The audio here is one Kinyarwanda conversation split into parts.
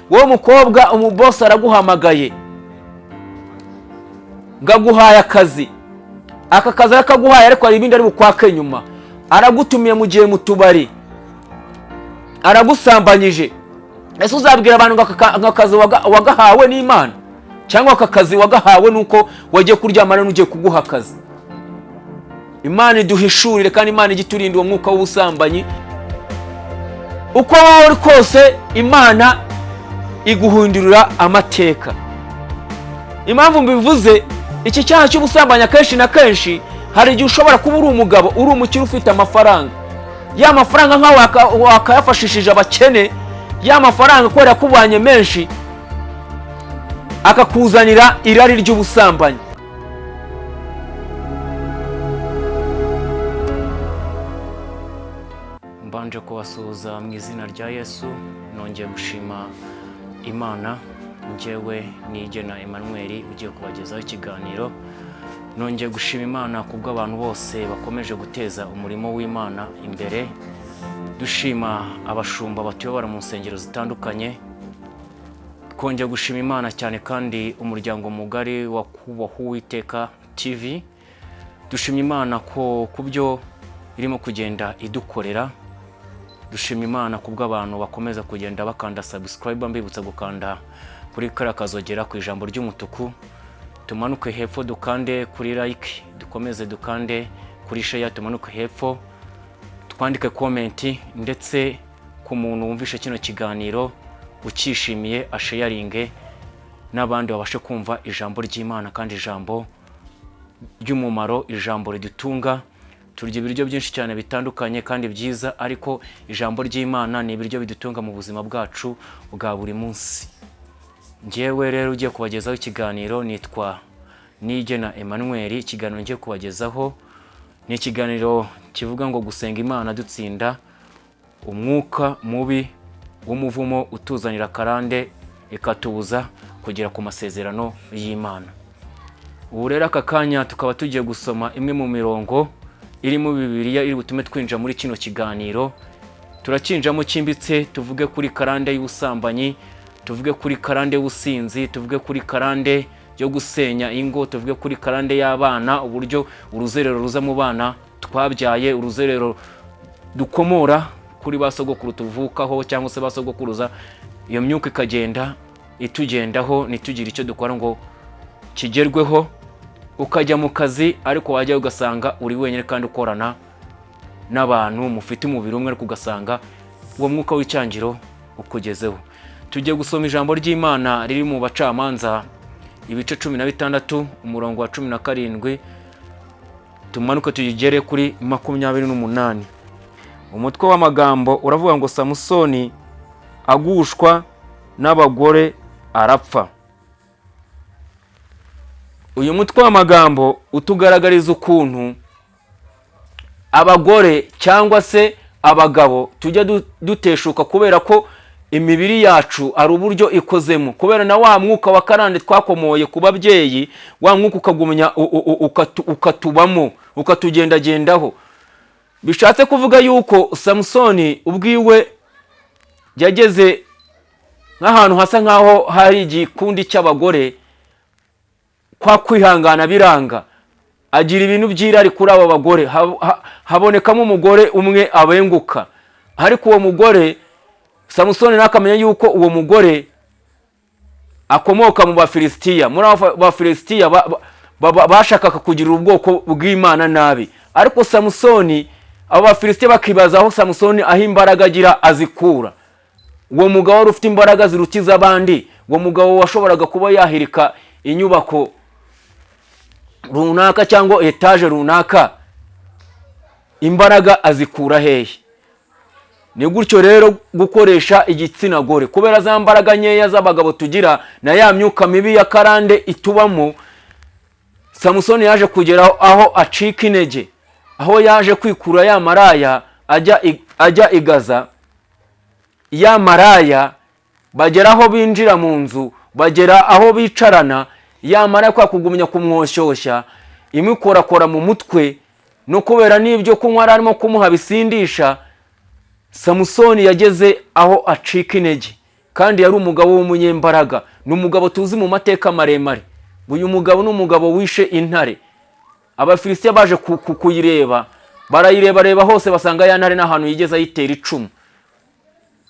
wowe mukobwa umubosi araguhamagaye ngaguhaye akazi, aka kazi arakaguhaye ariko hari ibindi ari bukwake nyuma, aragutumiye mu gihe mu tubari, aragusambanyije. Ese uzabwira abantu ngo akazi wagahawe n'Imana cyangwa aka kazi wagahawe nuko wagiye kuryamana n'ugiye kuguha akazi? Imana iduhishurire kandi Imana igiturinda uwo mwuka w'ubusambanyi. Uko wari kose Imana iguhindurira amateka. Impamvu mbivuze iki cyaha cy'ubusambanyi kenshi na kenshi, hari igihe ushobora kuba uri umugabo, uri umukire ufite amafaranga, ya mafaranga nkawe wakayafashishije abakene, ya mafaranga ko yakubanye menshi akakuzanira irari ry'ubusambanyi. Mbanje kubasuhuza mu izina rya Yesu, nongeye gushima Imana. Njyewe Nigena Emmanuel ugiye kubagezaho ikiganiro. Nongeye gushima Imana kubwo abantu bose bakomeje guteza umurimo w'Imana imbere. Dushima abashumba batuyobora mu nsengero zitandukanye. Twongeye gushima Imana cyane kandi umuryango mugari wa Kubaha Uwiteka TV. Dushima Imana ko kubyo irimo kugenda idukorera. Dushima Imana kubwo abantu bakomeza kugenda bakanda subscribe, mbibutsa gukanda kuri kara kazogera ku ijambo ry'umutuku, tumanuke hepfo dukande kuri like, dukomeze dukande kuri share, tumanuke hepfo twandike comment, ndetse ku muntu wumvishe kino kiganiro ukishimiye asharinge n'abandi babashe kumva ijambo ry'Imana kandi ijambo ry'umumaro, ijambo ridutunga. Turya ibiryo byinshi cyane bitandukanye kandi byiza, ariko ijambo ry'Imana ni ibiryo bidutunga mu buzima bwacu bwa buri munsi. Njyewe rero ugiye kubagezaho ikiganiro nitwa Nigena Emmanuel. Ikiganiro ngiye kubagezaho ni ikiganiro kivuga ngo gusenga Imana dutsinda umwuka mubi w'umuvumo utuzanira karande ikatubuza kugera ku masezerano y'Imana. Ubu rero aka kanya tukaba tugiye gusoma imwe mu mirongo iri mu Bibiliya iri butume twinjira muri kino kiganiro. Turakinjamo kimbitse, tuvuge kuri karande y'ubusambanyi, tuvuge kuri karande y'ubusinzi, tuvuge kuri karande yo gusenya ingo, tuvuge kuri karande y'abana, uburyo uruzerero ruza mu bana twabyaye, uruzerero dukomora kuri basogokuru tuvukaho cyangwa se basogokuruza, iyo myuka ikagenda itugendaho nitugire icyo dukora ngo kigerweho. Ukajya mu kazi ariko wajya ugasanga uri wenyine kandi ukorana n'abantu mufite umubiri umwe, ariko ugasanga uwo mwuka w'icyangiro ukugezeho. Tugiye gusoma ijambo ry'Imana riri mu Bacamanza ibice 16 umurongo wa 17, tumanuke tugere kuri 28. Umutwe w'amagambo uravuga ngo Samusoni agushwa n'abagore arapfa. Uyu mutwe w'amagambo utugaragariza ukuntu abagore cyangwa se abagabo tujya duteshuka kubera ko imibiri yacu ari uburyo ikozemo, kubera na wa mwuka wa karande twakomoye ku babyeyi, wa mwuka ukagumya ukatubamo ukatugendagendaho. Bishatse kuvuga yuko Samusoni ubwiwe yageze nk'ahantu hasa nkaho hari igikundi cy'abagore, kwa kwihangana biranga, agira ibintu by'irari kuri abo bagore. Habonekamo umugore umwe abenguka, ariko uwo mugore Samusoni nakamenya yuko uwo mugore akomoka mu Bafilisitiya. Muri Bafilisitiya bashakaga kugira ubwoko bw'Imana nabi, ariko Samusoni abo Bafilisitiya bakibaza aho Samusoni aho imbaraga agira azikura. Uwo mugabo wari ufite imbaraga zirutiza abandi, uwo mugabo washoboraga kuba yahirika inyubako runaka cyangwa etaje runaka, imbaraga azikura hehe? Ni gutyo rero gukoresha igitsina gore, kubera za mbaraga nkeya z'abagabo tugira na ya myuka mibi ya karande itubamo. Samusoni yaje kugera aho acika intege, aho yaje kwikura ya maraya ajya igaza. Ya maraya bagera aho binjira mu nzu, bagera aho bicarana, ya maraya kwa kugumya kumwoshyosha, imikorakora mu mutwe, no kubera n'ibyo kunywa arimo kumuha bisindisha. Samusoni yageze aho acika intege, kandi yari umugabo w'umunyembaraga, ni umugabo tuzi mu mateka maremare. Uyu mugabo ni umugabo wishe intare. Abafilisitiya baje kuyireba, barayireba hose basanga ya ntare n'ahantu yigeze ayitera icumu,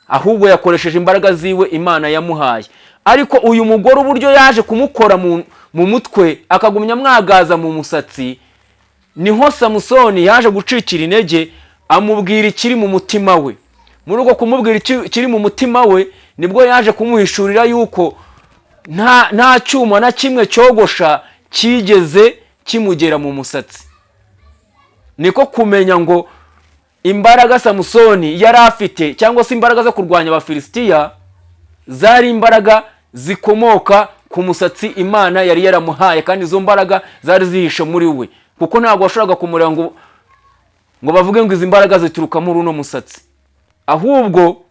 ahubwo yakoresheje imbaraga ziwe Imana yamuhaye. Ariko uyu mugore uburyo yaje kumukora mu mutwe akagumya mwagaza mu musatsi, niho Samusoni yaje gucikira intege, amubwira ikiri mu mutima we. Muri uko kumubwira ikiri mu mutima we nibwo yaje kumuhishurira yuko nta cyuma na kimwe cyogosha kigeze kimugera mu musatsi. Niko kumenya ngo imbaraga Samusoni yari afite cyangwa se imbaraga zo kurwanya Abafilisitiya zari imbaraga zikomoka ku musatsi Imana yari yaramuhaye, kandi izo mbaraga zari zihishe muri we, kuko ntabwo washoboraga kumureba ngo bavuge ngo izi mbaraga zituruka muri uno musatsi. Ahubwo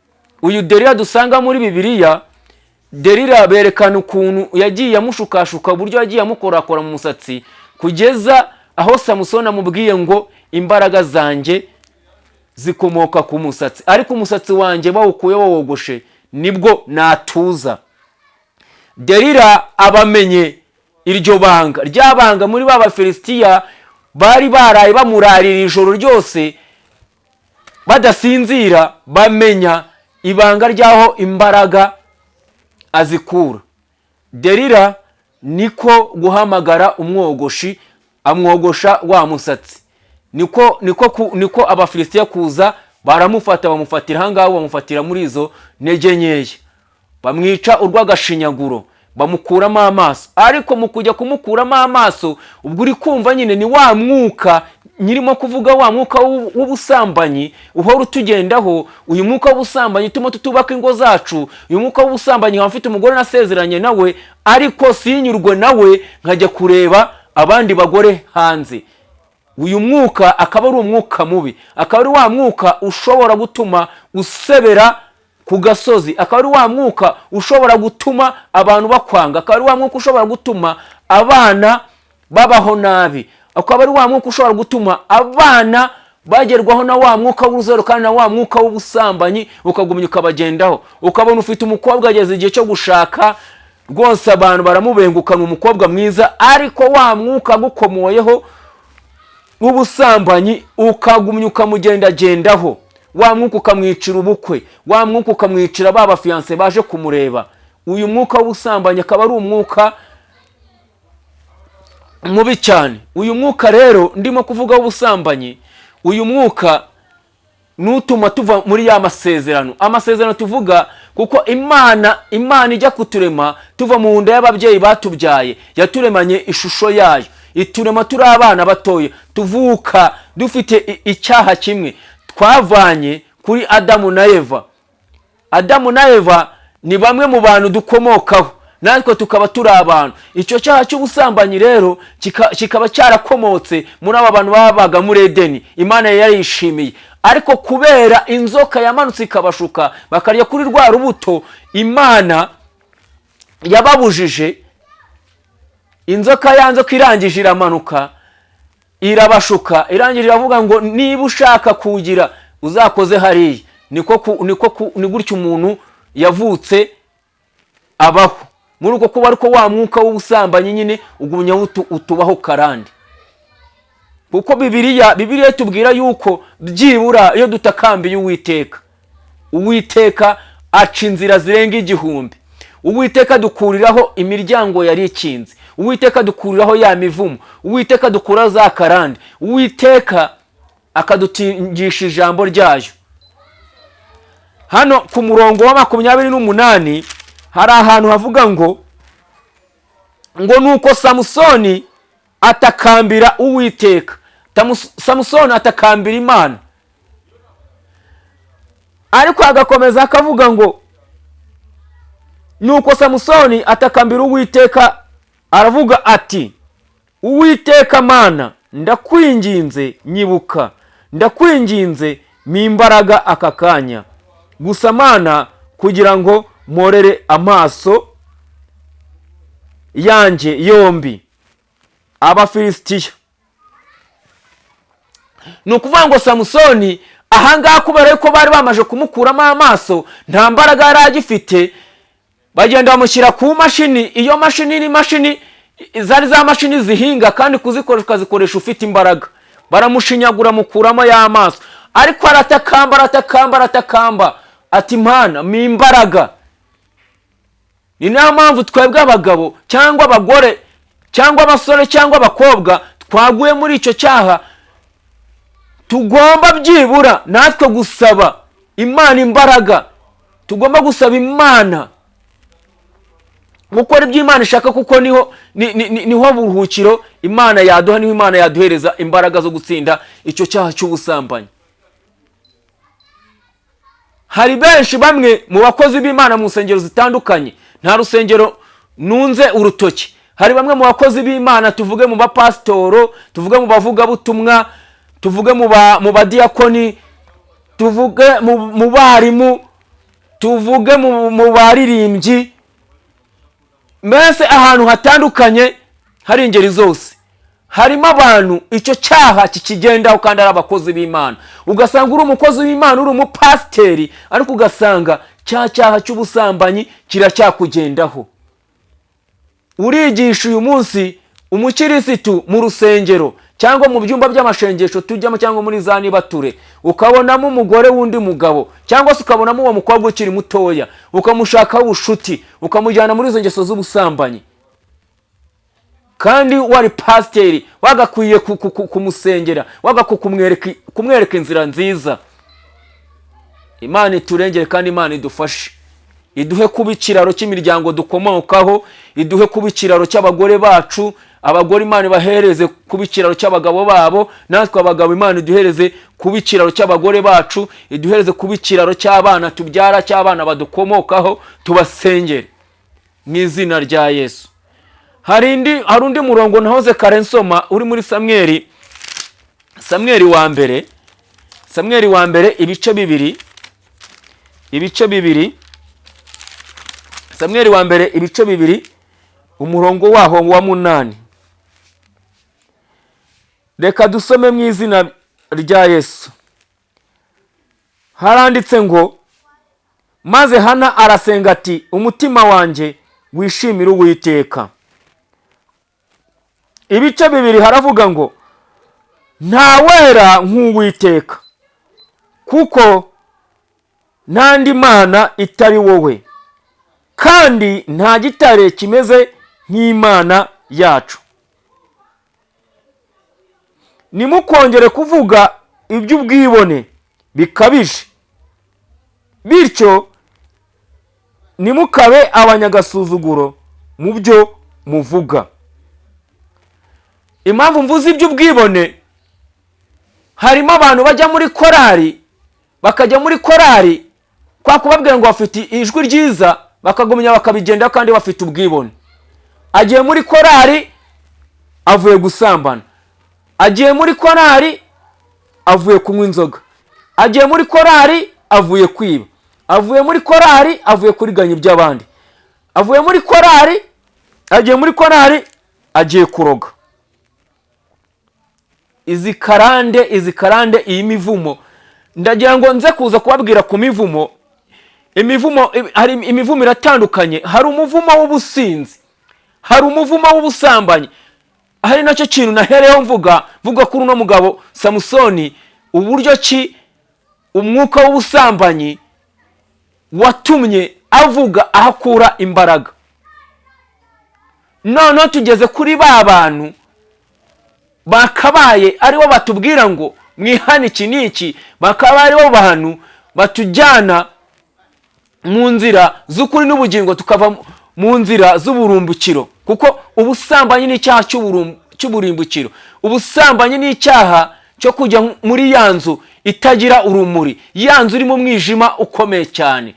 uyu Delila dusanga muri Bibiliya, Delila berekana ukuntu yagiye amushukashuka, uburyo yagiye amukorakora mu musatsi, kugeza aho Samusoni amubwiye ngo imbaraga zanjye zikomoka ku musatsi, ariko umusatsi wanjye bawukuye wawogoshe nibwo natuza. Delila abamenye iryo banga, ryabanga muri b'Abafilisitiya bari baraye bamurarira ijoro ryose badasinzira, bamenya ibanga ryaho imbaraga azikura. Delila niko guhamagara umwogoshi, amwogosha wa musatsi. Niko Abafilisitiya kuza baramufata, bamufatira ahangaho, bamufatira muri izo ntege nkeya, bamwica urw'agashinyaguro, bamukuramo amaso. Ariko mu kujya kumukuramo amaso, ubwo uri kumva nyine ni wa mwuka nyirimo kuvuga, wa mwuka w'ubusambanyi uhora utugendaho. Uyu mwuka w'ubusambanyi utuma tutubaka ingo zacu. Uyu mwuka w'ubusambanyi nkaba mfite umugore nasezeranye nawe, ariko sinyurwe nawe nkajya kureba abandi bagore hanze. Uyu mwuka akaba ari umwuka mubi, akaba ari wa mwuka ushobora gutuma usebera ku gasozi, akaba ari wa mwuka ushobora gutuma abantu bakwanga, akaba ari wa mwuka ushobora gutuma abana babaho nabi, akaba ari wa mwuka ushobora gutuma abana bagerwaho na wa mwuka w'uruzero, kandi na wa mwuka w'ubusambanyi ukagumya ukabagendaho. Ukabona ufite umukobwa ageze igihe cyo gushaka, rwose abantu baramubengukana, umukobwa mwiza, ariko wa mwuka gukomoyeho w'ubusambanyi ukagumya ukamugendagendaho. Wa mwuka ukamwicira ubukwe, wa mwuka ukamwicira ba bafiyanse baje kumureba. Uyu mwuka w'ubusambanyi akaba ari umwuka mubi cyane. Uyu mwuka rero ndimo kuvuga w'ubusambanyi, uyu mwuka nutuma tuva muri ya amasezerano tuvuga, kuko Imana ijya kuturema tuva mu nda y'ababyeyi batubyaye, yaturemanye ishusho yayo, iturema turi abana batoya, tuvuka dufite icyaha kimwe twavanye kuri Adamu na Eva. Adamu na Eva ni bamwe mu bantu dukomokaho, natwe tukaba turi abantu. Icyo cyaha cy'ubusambanyi rero kikaba cyarakomotse muri aba bantu babaga muri Edeni, Imana yarishimiye. Ariko kubera inzoka yamanutse ikabashuka bakarya kuri rwa rubuto Imana yababujije, inzoka yanze ko irangije iramanuka irabashuka, irangije iravuga ngo niba ushaka kugira uzakoze hariya. Ni gutyo umuntu yavutse abaho, muri uko kuba ariko wa mwuka w'ubusambanyi nyine ugumya utubaho karande. Kuko Bibiliya tubwira yuko byibura iyo dutakambiye Uwiteka aca inzira zirenga 1000. Uwiteka dukuriraho imiryango yari ikinze, Uwiteka dukuriraho ya mivumo, Uwiteka dukura za karande, Uwiteka akadutingisha ijambo ryayo. Hano ku murongo wa 28 hari ahantu havuga ngo nuko Samusoni atakambira Uwiteka. Samusoni atakambira Imana, ariko agakomeza akavuga ngo nuko Samusoni atakambira Uwiteka, aravuga ati, Uwiteka Mana, ndakwinginze nyibuka, ndakwinginze mimbaraga aka kanya gusa Mana, kugira ngo morere amaso yanjye yombi Abafilisitiya. Nukuvuga ngo Samusoni ahangaha kubera yuko bari bamaje kumukuramo amaso, nta mbaraga yari agifite, bagenda bamushyira ku mashini. Iyo mashini ni mashini zari za mashini zihinga, kandi kuzikoresha ukazikoresha ufite imbaraga. Baramushinyagura mukuramo y'amaso, ariko aratakamba ati Mana mi imbaraga. Ni nayo mpamvu twebwe abagabo cyangwa abagore cyangwa abasore cyangwa abakobwa twaguye muri icyo cyaha, tugomba byibura natwe gusaba Imana imbaraga. Tugomba gusaba Imana gukora ibyo Imana ishaka, kuko niho buruhukiro Imana yaduha, niho Imana yaduhereza imbaraga zo gutsinda icyo cyaha cy'ubusambanyi. Hari benshi bamwe mu bakozi b'Imana mu nsengero zitandukanye, nta rusengero nunze urutoki, hari bamwe mu bakozi b'Imana, tuvuge mu bapasitoro, tuvuge mu bavugabutumwa, tuvuge mu badiyakoni, tuvuge mu barimu, tuvuge mu baririmbyi, mbese ahantu hatandukanye, hari ingeri zose. Harimo abantu icyo cyaha kikigendaho kandi ari abakozi b'Imana. Ugasanga uri umukozi w'Imana, uri umupasiteri, ariko ugasanga cya cyaha cy'ubusambanyi kiracyakugendaho. Urigisha uyu munsi umukirisitu mu rusengero cyangwa mu byumba by'amashengesho tujyamo cyangwa muri za nibature, ukabonamo umugore w'undi mugabo, cyangwa se ukabonamo uwo mukobwa ukiri mutoya, ukamushakaho ubushuti, ukamujyana muri izo ngeso z'ubusambanyi. Kandi wari pasiteri wagakwiye kumusengera, kumwereka inzira nziza. Imana iturengere kandi Imana idufashe, iduhe kuba ikiraro cy'imiryango dukomokaho, iduhe kuba ikiraro cy'abagore bacu, abagore Imana ibahereze kuba ikiraro cy'abagabo babo, natwe abagabo Imana iduhereze kuba ikiraro cy'abagore bacu, iduhereze kuba ikiraro cy'abana tubyara, cy'abana badukomokaho, tubasengere mu izina rya Yesu. Hari undi murongo nahoze kare nsoma uri muri Samweli wa mbere ibice bibiri, Samweli wa mbere ibice bibiri umurongo waho wa 8. Reka dusome mu izina rya Yesu. Haranditse ngo, maze Hana arasenga ati umutima wanjye wishimira Uwiteka. Ibice bibiri haravuga ngo nta wera nk'Uwiteka, kuko nta ndi mana itari wowe, kandi nta gitare kimeze nk'Imana yacu. Nimukongere kuvuga iby'ubwibone bikabije, bityo nimukabe abanyagasuzuguro mu byo muvuga. Impamvu mvuze iby'ubwibone, harimo abantu bajya muri korari, bakajya muri korari kwa kubabwira ngo bafite ijwi ryiza, bakagumya bakabigenda kandi bafite ubwibone. Agiye muri korari avuye gusambana, agiye muri korari avuye kunywa inzoga, agiye muri korari avuye kwiba, avuye muri korari avuye kuriganya iby'abandi, avuye muri korari agiye muri korari agiye kuroga. Izi karande iyi mivumo, ndagira ngo nze kuza kubabwira ku mivumo. Hari imivumo iratandukanye. Hari umuvumo w'ubusinzi, hari umuvumo w'ubusambanyi. Hari nacyo kintu nahereyeho mvuga kuri uno mugabo Samusoni, uburyo ki umwuka w'ubusambanyi watumye avuga ahakura imbaraga. None tugeze kuri ba bantu bakabaye aribo batubwira ngo mwihane iki n'iki, bakabaye aribo bantu batujyana mu nzira z'ukuri n'ubugingo, tukava mu nzira z'uburumbukiro. Kuko ubusambanyi ni icyaha cy'uburimbukiro. Ubusambanyi ni icyaha cyo kujya muri ya nzu itagira urumuri, ya nzu iri mu mwijima ukomeye cyane.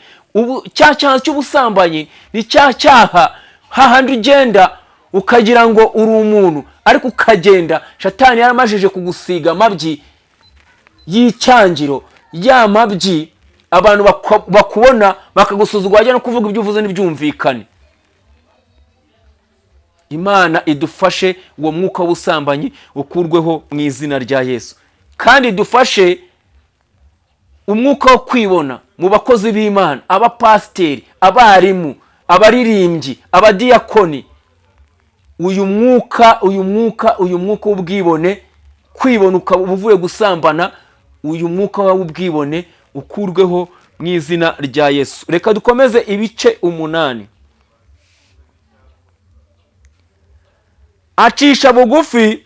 Cyaha cy'ubusambanyi ni cyaha hahandi ugenda ukagira ngo uri umuntu, ariko ukagenda Satani yaramajije kugusiga amabyi y'icyangiro, ya mabyi abantu bakubona bakagusuzugura, bajya no kuvuga ibyo uvuze n'ibyumvikane. Imana idufashe uwo mwuka w'ubusambanyi ukurweho mu izina rya Yesu, kandi idufashe umwuka wo kwibona mu bakozi b'Imana, abapasiteri, abarimu, abaririmbyi, abadiyakoni. Uyu mwuka w'ubwibone, kwibona ukaba uvuye gusambana, uyu mwuka w'ubwibone ukurweho mu izina rya Yesu. Reka dukomeze ibice 8. Acisha bugufi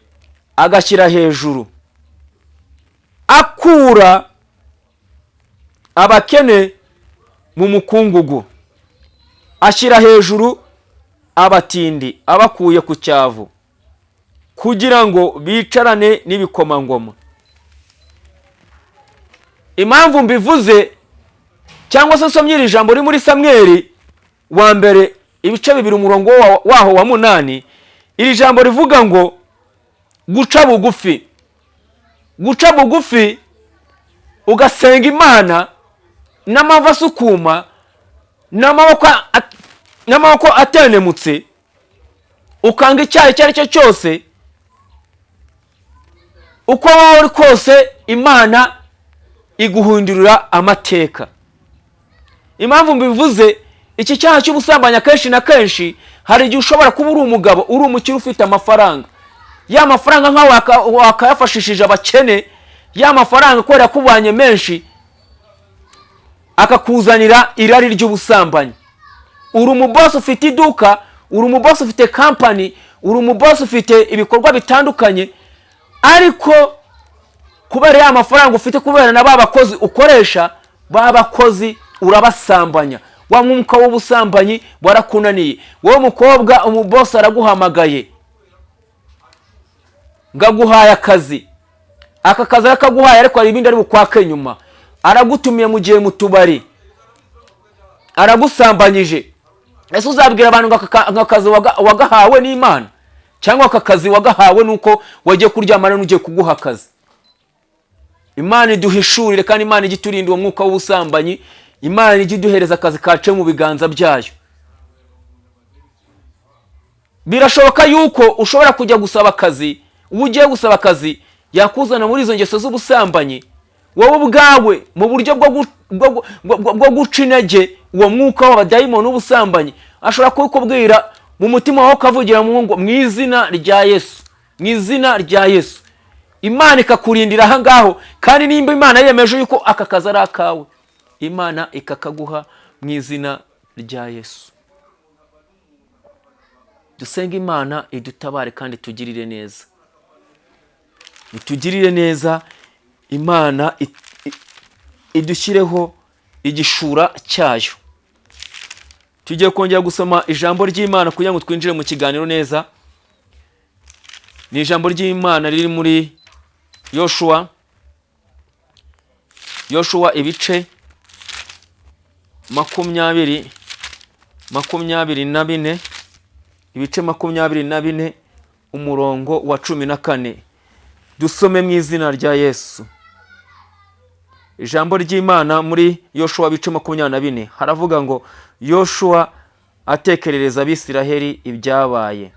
agashyira hejuru, akura abakene mu mukungugu, ashyira hejuru abatindi abakuye ku cyavu, kugira ngo bicarane n'ibikomangoma. Impamvu mbivuze cyangwa se nsomye iri jambo ri muri Samweli wa mbere ibice 2 umurongo waho wa 8, iri jambo rivuga ngo guca bugufi. Guca bugufi ugasenga Imana n'amava sukuma n'amaboko atenemutse, ukanga icyaha icyo ari cyo cyose, uko wowe uri kose Imana iguhindurira amateka. Impamvu mbivuze iki cyaha cy'ubusambanya kenshi na kenshi, hari igihe ushobora kuba uri umugabo, uri umukire ufite amafaranga, ya mafaranga nkaho wakayafashishije abakene, ya mafaranga kubera kubanye menshi akakuzanira irari ry'ubusambanyi. Uri umuboss ufite iduka, uri umuboss ufite company, uri umuboss ufite ibikorwa bitandukanye, ariko kubera ya mafaranga ufite, kubera na babakozi ukoresha, babakozi urabasambanya. Wa mwuka w'ubusambanyi warakunaniye. Wowe mukobwa, umuboss araguhamagaye ngaguhaye akazi, aka kazi akaguhaye ariko hari ibindi ari bukwake nyuma, aragutumiye mu gihe mutubari, aragusambanyije. Ese uzabwira abantu ngo akazi wagahawe n'Imana, cyangwa aka kazi wagahawe nuko wagiye kuryamana n'ugiye kuguha akazi? Imana iduhishurire, kandi Imana igiturinda uwo mwuka w'ubusambanyi. Imana igiduhereza akazi kace mu biganza byayo. Birashoboka yuko ushobora kujya gusaba akazi, ugiye gusaba akazi yakuzana muri izo ngeso z'ubusambanyi, wowe ubwawe mu buryo bwo guca intege uwo mwuka w'abadayimoni w'ubusambanyi, ashobora kukubwira mu mutima wawe, ukavugira mu izina rya Yesu, mu izina rya Yesu. Imana ikakurindira aha ngaho, kandi nimba Imana yemeje yuko aka kazi ari akawe, Imana ikakaguha mu izina rya Yesu. Dusenga Imana idutabare kandi tugirire neza. Itugirire neza, Imana idushyireho igishura cyayo. Tugiye kongera gusoma ijambo ry'Imana kugira ngo twinjire mu kiganiro neza. Ni ijambo ry'Imana riri muri Yoshua ibice 24, ibice 24 umurongo wa 14. Dusome mu izina rya Yesu. Ijambo ry'Imana muri Yoshua ibice 24 haravuga ngo, Yoshua atekerereza Abisiraheli ibyabaye,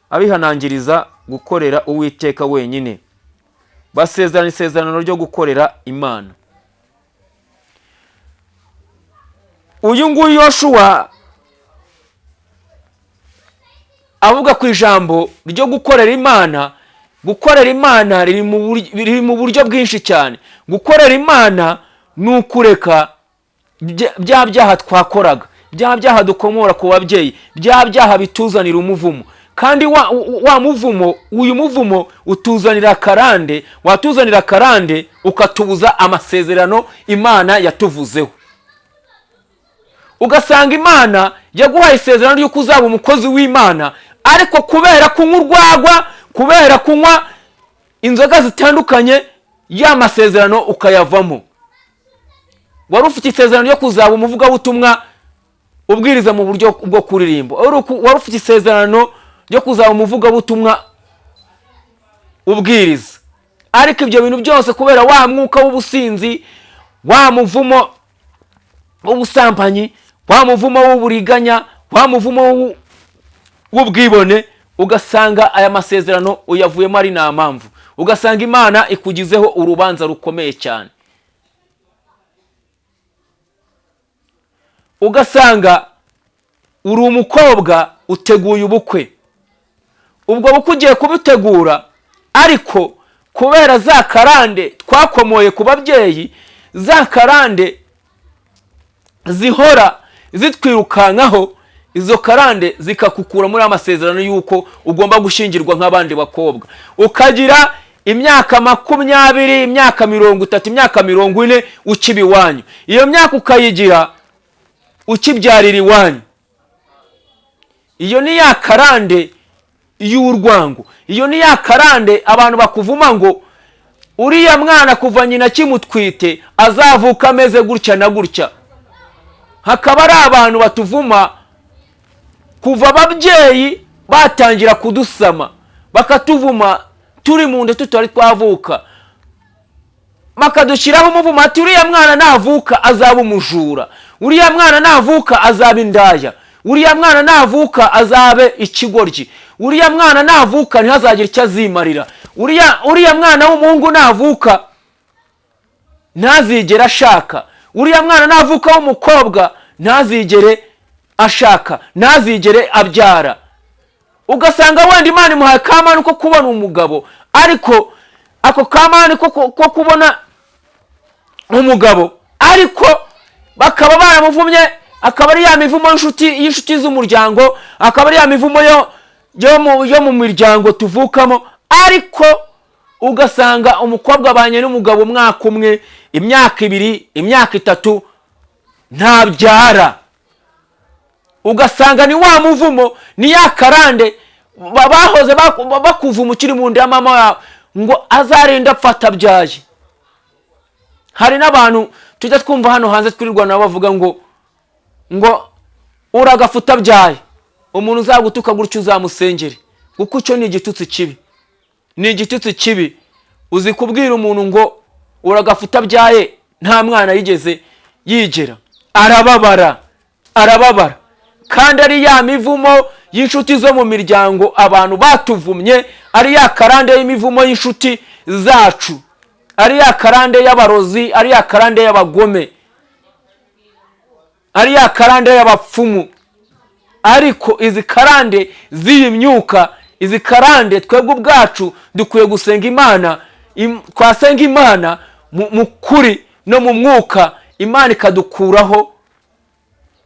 abihanangiriza gukorera Uwiteka wenyine, basezerana isezerano ryo gukorera Imana. Uyu nguyu Yoshua avuga ku ijambo ryo gukorera Imana. Gukorera Imana riri mu buryo bwinshi cyane. Gukorera Imana ni ukureka bya byaha twakoraga, bya byaha dukomora ku babyeyi, bya byaha bituzanira umuvumo. Kandi wa muvumo, uyu muvumo utuzanira karande, watuzanira karande ukatubuza amasezerano Imana yatuvuzeho. Ugasanga Imana yaguhaye isezerano ry'uko uzaba umukozi w'Imana, ariko kubera kunywa urwagwa, kubera kunywa inzoga zitandukanye, ya masezerano ukayavamo. Wari ufite isezerano ryo kuzaba umuvugabutumwa ubwiriza mu buryo bwo kuririmba, wari ufite isezerano ryo kuzaba umuvugabutumwa ubwiriza, ariko ibyo bintu byose kubera wa mwuka w'ubusinzi, wa muvumo w'ubusambanyi, wa muvumo w'uburiganya, wa muvumo w'ubwibone, ugasanga aya masezerano uyavuyemo ari nta mpamvu. Ugasanga Imana ikugizeho urubanza rukomeye cyane. ugasanga uri umukobwa uteguye ubukwe, ubwo bukwe ugiye kubutegura, ariko kubera za karande twakomoye ku babyeyi, za karande zihora zitwirukankaho, izo karande zikakukura muri amasezerano y'uko ugomba gushyingirwa nk'abandi bakobwa, ukagira imyaka 20, imyaka 30, imyaka 40 ukiba iwanyu. Iyo myaka ukayigira ukibyarira iwanyu. Iyo ni ya karande y'urwango. Iyo ni ya karande abantu bakuvuma ngo uriya mwana kuva nyina kimutwite azavuka ameze gutya na gutya. Hakaba ari abantu batuvuma kuva ababyeyi batangira kudusama, bakatuvuma turi mu nda tutari twavuka, bakadushyiraho umuvumo ati uriya mwana navuka azaba umujura, uriya mwana navuka azaba indaya, uriya mwana navuka azabe ikigoryi, uriya mwana navuka ntihazagira icyo azimarira, uriya mwana w'umuhungu navuka ntazigere ashaka, uriya mwana navuka w'umukobwa ntazigere ashaka, ntazigere abyara. Ugasanga wenda Imana imuhaye kamani ko kubona umugabo, ariko ako kamani ko kubona umugabo, ariko bakaba baramuvumye, akaba ari ya mivumo y'inshuti z'umuryango, akaba ari ya mivumo yo mu miryango tuvukamo. Ariko ugasanga umukobwa abanye n'umugabo umwaka umwe, imyaka 2, imyaka 3 ntabyara. Ugasanga ni wa muvumo, ni ya karande bahoze bakuvuma ukiri mu nda ya mama yawe ngo azarinda apfata abyaye. Hari n'abantu tujya twumva hano hanze twirirwa nabo bavuga ngo uragafuta abyaye, umuntu uzagutuka gutyo uzamusengere, kuko icyo ni igitutsi kibi. Ni igitutsi kibi. Uzi kubwira umuntu ngo uragafuta abyaye nta mwana yigeze yigera, arababara. Kandi ari ya mivumo y'inshuti zo mu miryango abantu batuvumye, ari ya karande y'imivumo y'inshuti zacu, ari ya karande y'abarozi, ari ya karande y'abagome, ari ya karande y'abapfumu. Ariko izi karande z'iyi myuka, izi karande twebwe ubwacu dukwiye gusenga Imana, twasenga Imana mu kuri no mu mwuka, Imana ikadukuraho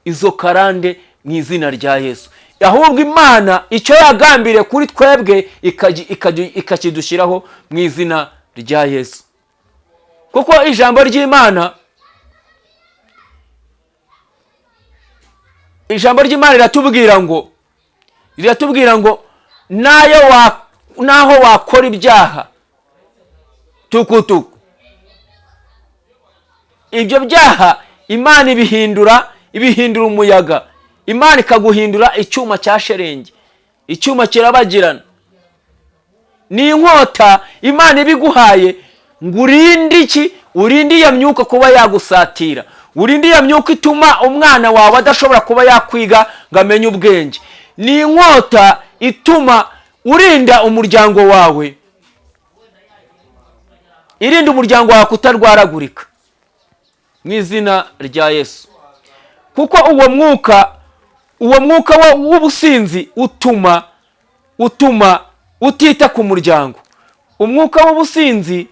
izo karande mu izina rya Yesu. Ahubwo Imana icyo yagambiriye kuri twebwe ikakidushyiraho mu izina rya Yesu. Kuko ijambo ry'Imana riratubwira ngo naho wakora ibyaha tukutuku, ibyo byaha Imana ibihindura umuyaga, Imana ikaguhindura icyuma cya sherenge, icyuma kirabagirana. Ni inkota Imana ibiguhaye ngo urinde iya myuka kuba yagusatira, urinde iya myuka ituma umwana wawe adashobora kuba yakwiga ngo amenye ubwenge. Ni inkota ituma urinda umuryango wawe, irinda umuryango wawe kutarwaragurika mu izina rya Yesu. Kuko uwo mwuka w'ubusinzi utuma utita ku muryango. Umwuka w'ubusinzi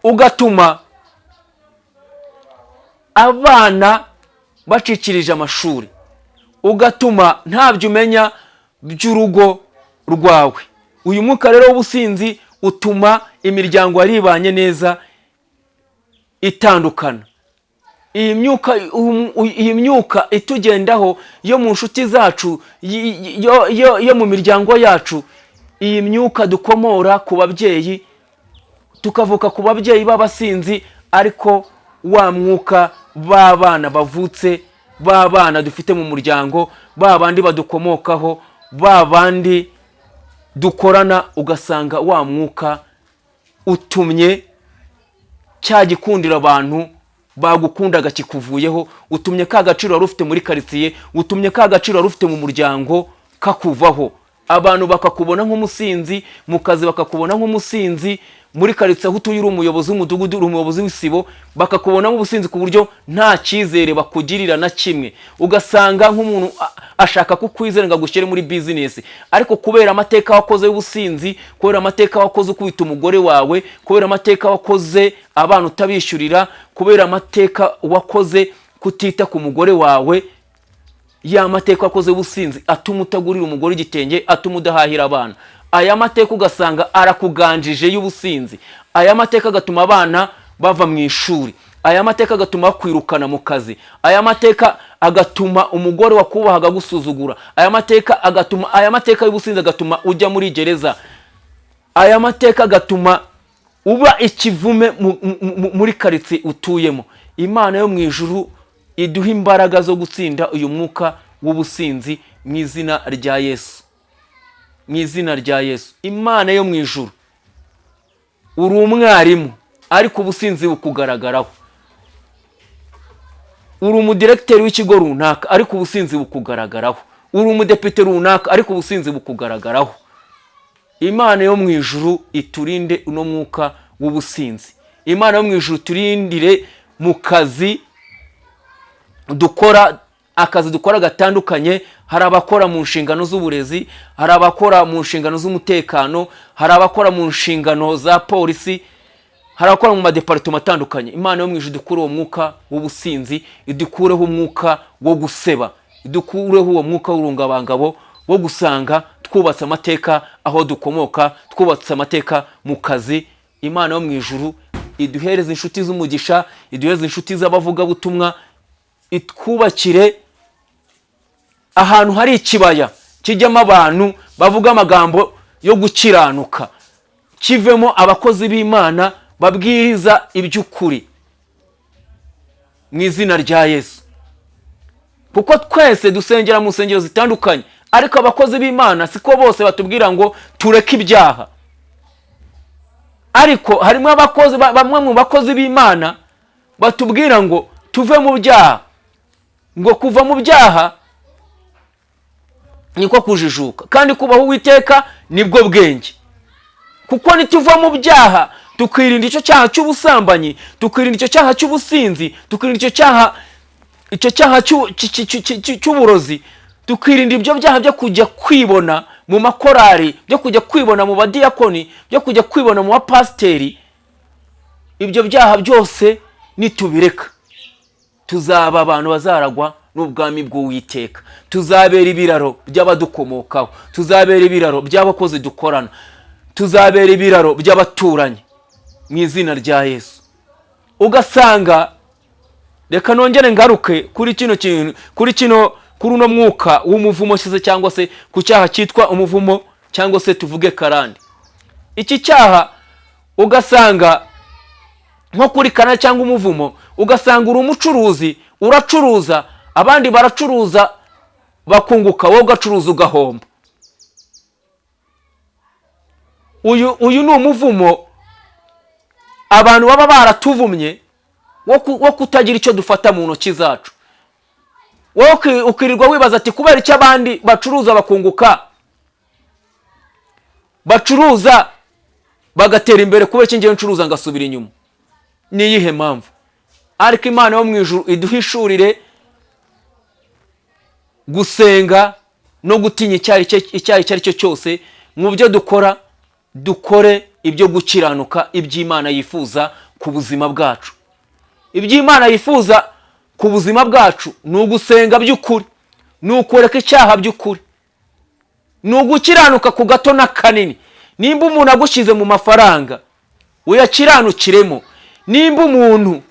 ugatuma abana bacikirije amashuri, ugatuma ntabyo umenya by'urugo rwawe. Uyu mwuka rero w'ubusinzi utuma imiryango yaribanye neza itandukana. Iyi myuka itugendaho yo mu nshuti zacu, yo mu miryango yacu, iyi myuka dukomora ku babyeyi, tukavuka ku babyeyi b'abasinzi, ariko wa mwuka b'abana bavutse, b'abana dufite mu muryango, babandi badukomokaho, babandi dukorana, ugasanga wa mwuka utumye cya gikundira abantu bagukundaga kikuvuyeho, utumye ka gaciro wari ufite muri karitsiye, utumye ka gaciro wari ufite mu muryango kakuvaho. abantu bakakubona nk'umusinzi, mu kazi bakakubona nk'umusinzi, muri karitsiye aho utuye uri umuyobozi w'umudugudu, uri umuyobozi w'isibo, bakakubona nk'ubusinzi ku buryo nta cyizere bakugirira na kimwe. Ugasanga nk'umuntu ashaka kukwizera ngo agushyire muri bizinesi, ariko kubera amateka wakoze y'ubusinzi, kubera amateka wakoze ukubita umugore wawe, kubera amateka wakoze abana utabishyurira, kubera amateka wakoze kutita ku mugore wawe, ya mateka wakoze y'ubusinzi atuma utagurira umugore igitenge, atuma udahahira abana. Aya mateka ugasanga arakuganjije y'ubusinzi. Aya mateka agatuma abana bava mu ishuri. Aya mateka agatuma bakwirukana mu kazi. Aya mateka agatuma umugore wakubahaga gusuzugura. Aya mateka y'ubusinzi agatuma ujya muri gereza. Aya mateka agatuma uba ikivume muri karitsiye utuyemo. Imana yo mu ijuru iduha imbaraga zo gutsinda uyu mwuka w'ubusinzi mu izina rya Yesu. Mu izina rya Yesu. Imana yo mu ijuru, uri umwarimu ariko ubusinzi bukugaragaraho. Uri umudirekiteri w'ikigo runaka ariko ubusinzi bukugaragaraho. Uri umudepite runaka ariko ubusinzi bukugaragaraho. Imana yo mu ijuru iturinde uno mwuka w'ubusinzi. Imana yo mu ijuru turindire mu kazi dukora, akazi dukora gatandukanye. Hari abakora mu nshingano z'uburezi, hari abakora mu nshingano z'umutekano, hari abakora mu nshingano za polisi, hari abakora mu madepartement atandukanye. Imana yo mu ijuru idukure uwo mwuka w'ubusinzi, idukureho umwuka wo guseba, idukureho uwo mwuka w'urungabangabo wo gusanga twubatse amateka aho dukomoka, twubatse amateka mu kazi. Imana yo mu ijuru iduhereze inshuti z'umugisha, iduhereze inshuti z'abavugabutumwa, itwubakire ahantu hari ikibaya kijyamo abantu bavuga amagambo yo gukiranuka, kivemo abakozi b'Imana babwiriza iby'ukuri mu izina rya Yesu. Kuko twese dusengera mu nsengero zitandukanye, ariko abakozi b'Imana siko bose batubwira ngo tureke ibyaha. Ariko harimo abakozi, bamwe mu bakozi b'Imana batubwira ngo tuve mu byaha, ngo kuva mu byaha niko kujijuka, kandi kubaho Uwiteka nibwo bwenge. Kuko nituva mu byaha tukirinda icyo cyaha cy'ubusambanyi, tukirinda icyo cyaha cy'ubusinzi, tukirinda icyo cyaha cy'uburozi, tukirinda ibyo byaha byo kujya kwibona mu makorari, byo kujya kwibona mu badiyakoni, byo kujya kwibona mu bapasiteri. Ibyo byaha byose nitubireka tuzaba abantu bazaragwa n'ubwami bw'Uwiteka. Tuzabera ibiraro by'abadukomokaho, tuzabera ibiraro by'abakozi dukorana, tuzabera ibiraro by'abaturanyi mu izina rya Yesu. Ugasanga, reka nongere ngaruke kuri kino kintu, kuri uno mwuka w'umuvumo cyangwa se ku cyaha cyitwa umuvumo, cyangwa se tuvuge karande. Iki cyaha ugasanga nko kuri karande cyangwa umuvumo, ugasanga uri umucuruzi, uracuruza, abandi baracuruza bakunguka, wowe ugacuruza ugahomba. Uyu ni umuvumo abantu baba baratuvumye wo kutagira icyo dufata mu ntoki zacu. Wowe ukirirwa wibaza ati kubera icyo abandi bacuruza bakunguka, bacuruza bagatera imbere, kubera icyo ngewe ncuruza ngasubira inyuma? Ni iyihe mpamvu? Ariko Imana yo mu ijuru iduhishurire gusenga no gutinya icyaha icyo ari cyo cyose. Mu byo dukora, dukore ibyo gukiranuka, iby'Imana yifuza ku buzima bwacu. Iby'Imana yifuza ku buzima bwacu ni ugusenga by'ukuri, ni ukureka icyaha by'ukuri, ni ugukiranuka ku gato na kanini. Nimba umuntu agushyize mu mafaranga, uyakiranukiremo. Nimba umuntu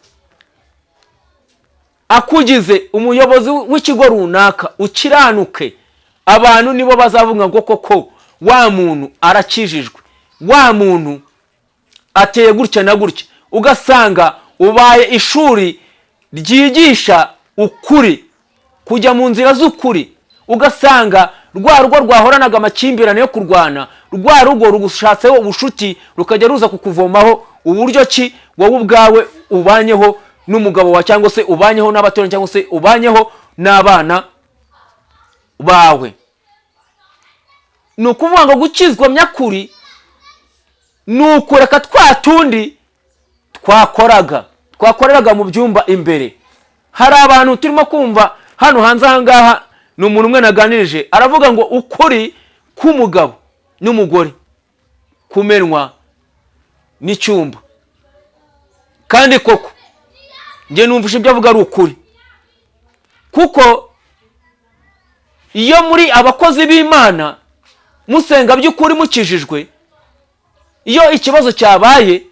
akugize umuyobozi w'ikigo runaka, ukiranuke. Abantu nibo bazavuga ngo koko wa muntu arakijijwe, wa muntu ateye gutya na gutya. Ugasanga ubaye ishuri ryigisha ukuri, kujya mu nzira z'ukuri. Ugasanga rwa rugo rwahoranaga amakimbirane yo kurwana, rwa rugo rugushatseho ubushuti, rukajya ruza kukuvomaho uburyo ki wowe ubwawe ubanyeho n'umugabo wa, cyangwa se ubanyeho n'abaturanyi, cyangwa se ubanyeho n'abana bawe. ni ukuvuga ngo gukizwa nyakuri ni ukureka twa tundi twakoreraga mu byumba imbere. Hari abantu turimo kumva hano hanze ahangaha, ni umuntu umwe naganirije aravuga ngo ukuri k'umugabo n'umugore kumenwa n'icyumba. Kandi koko njye numvishe ibyo avuga ari ukuri, kuko iyo muri abakozi b'Imana musenga by'ukuri mukijijwe, iyo ikibazo cyabaye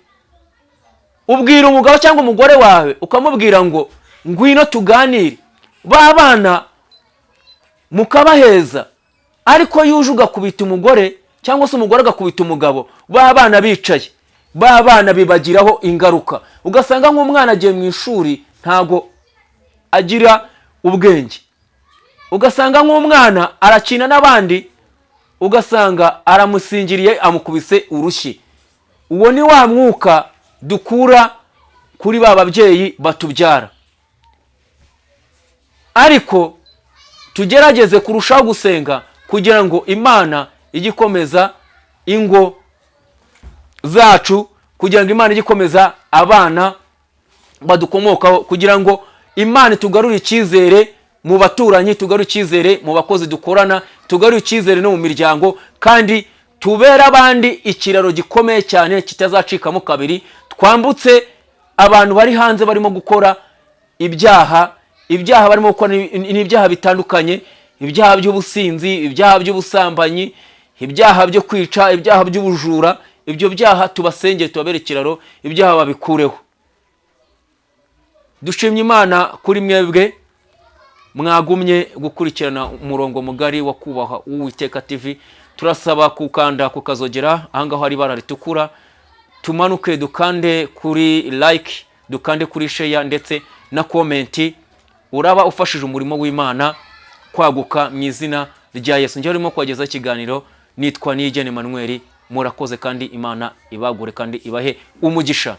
ubwira umugabo cyangwa umugore wawe ukamubwira ngo ngwino tuganire, ba bana mukabaheza. Ariko yuje ugakubita umugore cyangwa se umugore agakubita umugabo, ba bana bicaye, ba bana bibagiraho ingaruka. Ugasanga nk'umwana agiye mu ishuri ntago agira ubwenge, ugasanga nk'umwana arakina n'abandi, ugasanga aramusingiriye amukubise urushyi. Uwo ni wa mwuka dukura kuri ba babyeyi batubyara. Ariko tugerageze kurushaho gusenga kugira ngo Imana ijye ikomeza ingo zacu, kugira ngo Imana ijye ikomeza abana badukomokaho, kugira ngo Imana tugarure icyizere mu baturanyi, tugarure icyizere mu bakozi dukorana, tugarure icyizere no mu miryango, kandi tubera abandi ikiraro gikomeye cyane kitazacikamo kabiri, twambutse abantu bari hanze barimo gukora ibyaha barimo gukora n'ibyaha bitandukanye, ibyaha by'ubusinzi, ibyaha by'ubusambanyi, ibyaha byo kwica, ibyaha by'ubujura. Ibyo byaha tubasengere, tubabere ikiraro, ibyaha babikureho. Dushimye Imana kuri mwebwe mwagumye gukurikirana umurongo mugari wa kubaha Uwiteka TV. Turasaba kukanda kukazogera ahangaho hari ibara ritukura, tumanuke dukande kuri like, dukande kuri share ndetse na comment. Uraba ufashije umurimo w'Imana kwaguka mu izina rya Yesu. Njye urimo kwageza ikiganiro, nitwa Niyigena Emmanuel. Murakoze kandi Imana ibagure kandi ibahe umugisha.